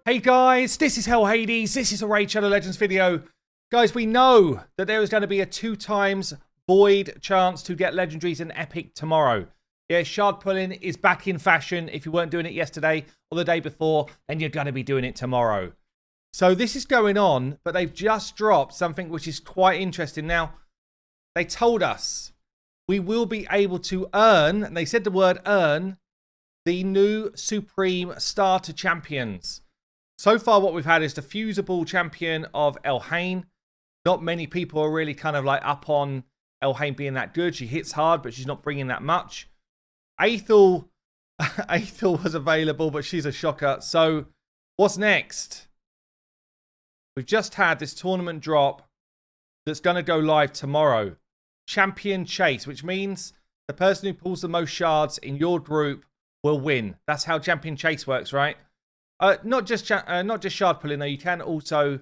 Hey guys, this is Hell Hades. This is a Raid Shadow Legends video. Guys, we know that there is going to be a 2 times void chance to get legendaries and epic tomorrow. Yeah, shard pulling is back in fashion. If you weren't doing it yesterday or the day before, then you're going to be doing it tomorrow. So this is going on, but they've just dropped something which is quite interesting. Now, they told us we will be able to earn, and they said the word earn, the new Supreme Starter Champions. So far, what we've had is the fusible champion of Elhain. Not many people are really kind of like up on Elhain being that good. She hits hard, but she's not bringing that much. Aethel was available, but she's a shocker. So what's next? We've just had this tournament drop that's going to go live tomorrow. Champion Chase, which means the person who pulls the most shards in your group will win. That's how Champion Chase works, right? Not just shard pulling though. You can also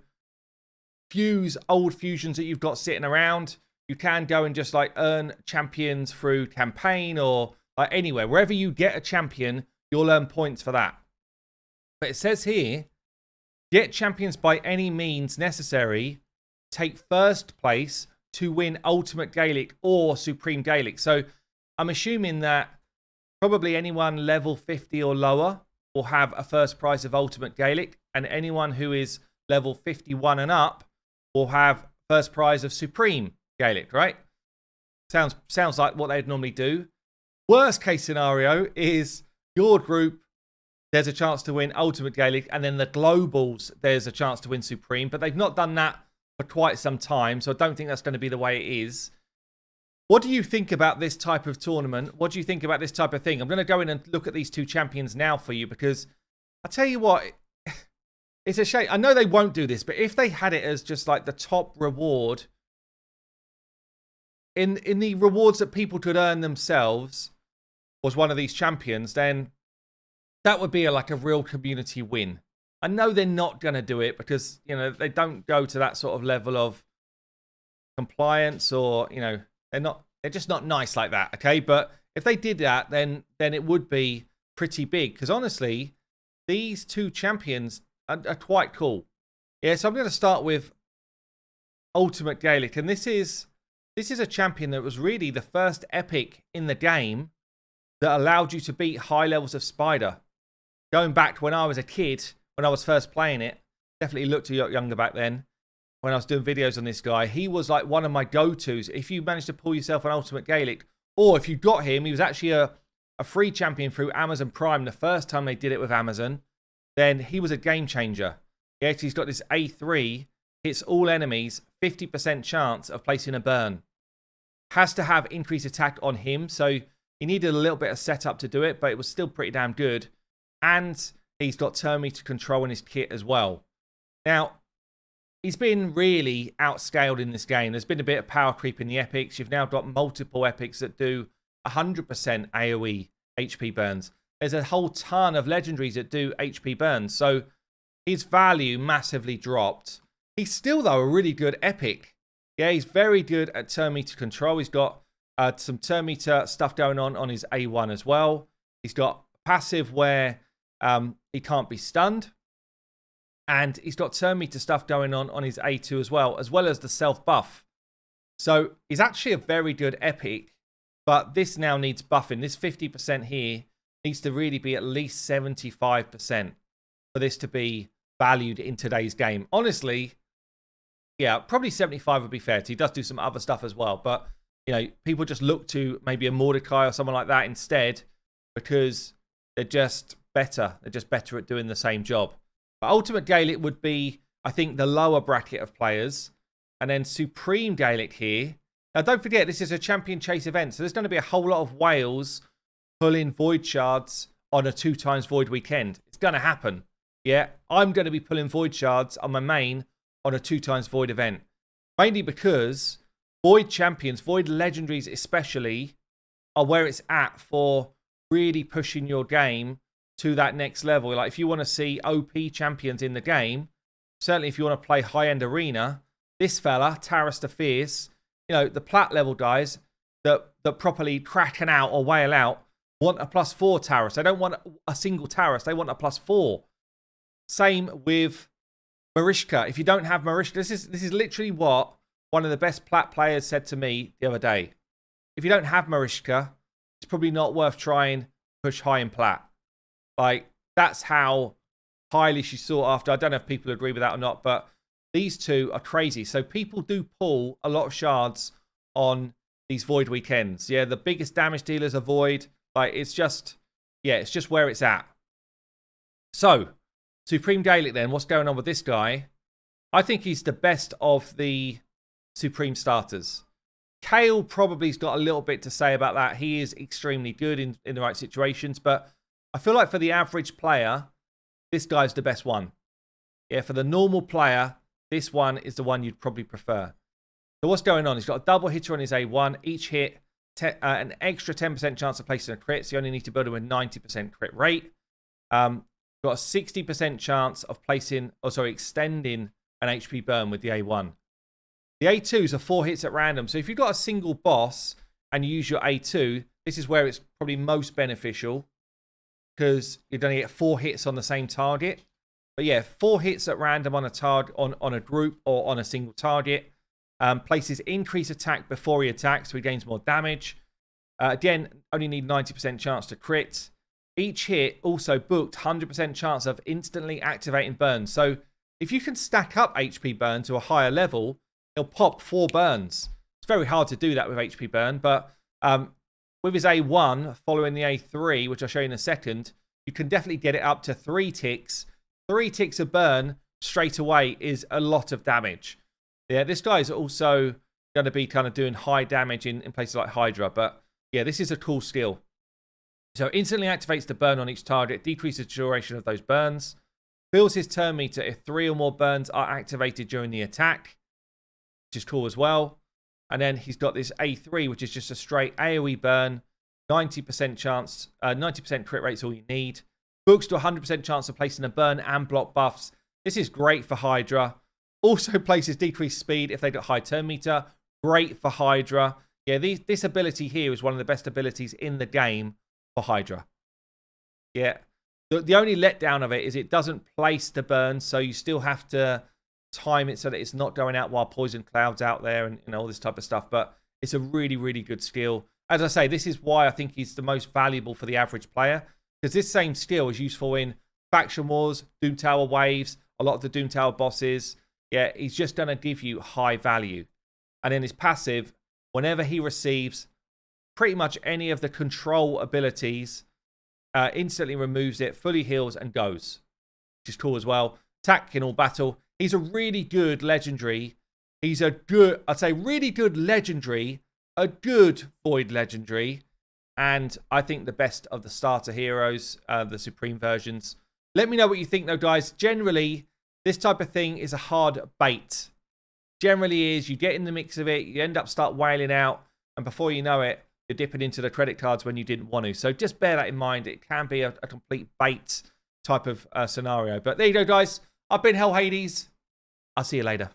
fuse old fusions that you've got sitting around. You can go and just like earn champions through campaign or like anywhere. Wherever you get a champion, you'll earn points for that. But it says here, get champions by any means necessary. Take first place to win Ultimate Galek or Supreme Galek. So I'm assuming that probably anyone level 50 or lower will have a first prize of Ultimate Galek, and anyone who is level 51 and up will have first prize of Supreme Galek, right? Sounds like what they'd normally do. Worst case scenario is your group, there's a chance to win Ultimate Galek, and then the globals, there's a chance to win Supreme, but they've not done that for quite some time, so I don't think that's going to be the way it is. What do you think about this type of tournament? What do you think about this type of thing? I'm going to go in and look at these 2 champions now for you, because I tell you what, it's a shame. I know they won't do this, but if they had it as just like the top reward in the rewards that people could earn themselves was one of these champions, then that would be like a real community win. I know they're not going to do it because, you know, they don't go to that sort of level of compliance, or, you know, they're just not nice like that, okay? But if they did that, then it would be pretty big. Because honestly, these 2 champions are quite cool. Yeah, so I'm going to start with Ultimate Galek. And this is a champion that was really the first epic in the game that allowed you to beat high levels of Spider. Going back to when I was a kid, when I was first playing it, definitely looked a lot younger back then, when I was doing videos on this guy, he was like one of my go-tos. If you managed to pull yourself an Ultimate Galek, or if you got him, he was actually a free champion through Amazon Prime the first time they did it with Amazon, then he was a game changer. Yeah, he's got this A3, hits all enemies, 50% chance of placing a burn. Has to have increased attack on him, so he needed a little bit of setup to do it, but it was still pretty damn good. And he's got turn meter control in his kit as well. Now, he's been really outscaled in this game. There's been a bit of power creep in the epics. You've now got multiple epics that do 100% AoE HP burns. There's a whole ton of legendaries that do HP burns. So his value massively dropped. He's still, though, a really good epic. Yeah, he's very good at turn meter control. He's got some turn meter stuff going on his A1 as well. He's got passive where he can't be stunned. And he's got turn meter stuff going on his A2 as well as the self buff. So he's actually a very good epic, but this now needs buffing. This 50% here needs to really be at least 75% for this to be valued in today's game. Honestly, yeah, probably 75 would be fair. He does do some other stuff as well, but you know, people just look to maybe a Mordecai or someone like that instead because they're just better. They're just better at doing the same job. But Ultimate Galek would be, I think, the lower bracket of players. And then Supreme Galek here. Now, don't forget, this is a Champion Chase event. So there's going to be a whole lot of whales pulling Void Shards on a 2 times Void weekend. It's going to happen. Yeah, I'm going to be pulling Void Shards on my main on a 2 times Void event. Mainly because Void Champions, Void Legendaries especially, are where it's at for really pushing your game to that next level. Like if you want to see OP champions in the game, certainly if you want to play high-end arena, this fella, Taras the Fierce, you know, the plat level guys that properly cracken out or whale out want a +4 Taras. They don't want a single Taras. They want a +4. Same with Marishka. If you don't have Marishka, this is literally what one of the best plat players said to me the other day. If you don't have Marishka, it's probably not worth trying push high in plat. Like, that's how highly she's sought after. I don't know if people agree with that or not, but these two are crazy. So people do pull a lot of shards on these Void weekends. Yeah, the biggest damage dealers are Void. Like, it's just where it's at. So, Supreme Galek then, what's going on with this guy? I think he's the best of the Supreme starters. Kale probably's got a little bit to say about that. He is extremely good in the right situations, but I feel like for the average player, this guy's the best one. Yeah, for the normal player, this one is the one you'd probably prefer. So what's going on? He's got a double hitter on his A1. Each hit, an extra 10% chance of placing a crit. So you only need to build him with 90% crit rate. Got a 60% chance of extending an HP burn with the A1. The A2s are 4 hits at random. So if you've got a single boss and you use your A2, this is where it's probably most beneficial because you're going to get 4 hits on the same target. But yeah, 4 hits at random on a target, on a group or on a single target. Places increase attack before he attacks, so he gains more damage. Again, only need 90% chance to crit. Each hit also booked 100% chance of instantly activating burns. So if you can stack up HP burn to a higher level, he'll pop 4 burns. It's very hard to do that with HP burn, but with his A1 following the A3, which I'll show you in a second, you can definitely get it up to 3 ticks. 3 ticks of burn straight away is a lot of damage. Yeah, this guy is also going to be kind of doing high damage in places like Hydra, but yeah, this is a cool skill. So instantly activates the burn on each target, decreases the duration of those burns, fills his turn meter if 3 or more burns are activated during the attack, which is cool as well. And then he's got this A3, which is just a straight AoE burn, 90% chance, 90% crit rate's all you need. Books to 100% chance of placing a burn and block buffs. This is great for Hydra. Also places decreased speed if they got high turn meter. Great for Hydra. Yeah, this ability here is one of the best abilities in the game for Hydra. Yeah. The only letdown of it is it doesn't place the burn, so you still have to time it so that it's not going out while poison clouds out there and all this type of stuff. But it's a really, really good skill. As I say, this is why I think he's the most valuable for the average player, because this same skill is useful in Faction Wars, Doom Tower waves, a lot of the Doom Tower bosses. Yeah, he's just going to give you high value. And then his passive, whenever he receives pretty much any of the control abilities, instantly removes it, fully heals and goes, which is cool as well. Attack in all battle. He's a really good legendary. He's a good, I'd say really good legendary, a good Void legendary, and I think the best of the starter heroes, the Supreme versions. Let me know what you think though, guys. Generally, this type of thing is a hard bait. Generally is, you get in the mix of it, you end up start wailing out, and before you know it, you're dipping into the credit cards when you didn't want to. So just bear that in mind. It can be a complete bait type of scenario. But there you go, guys. I've been Hell Hades. I'll see you later.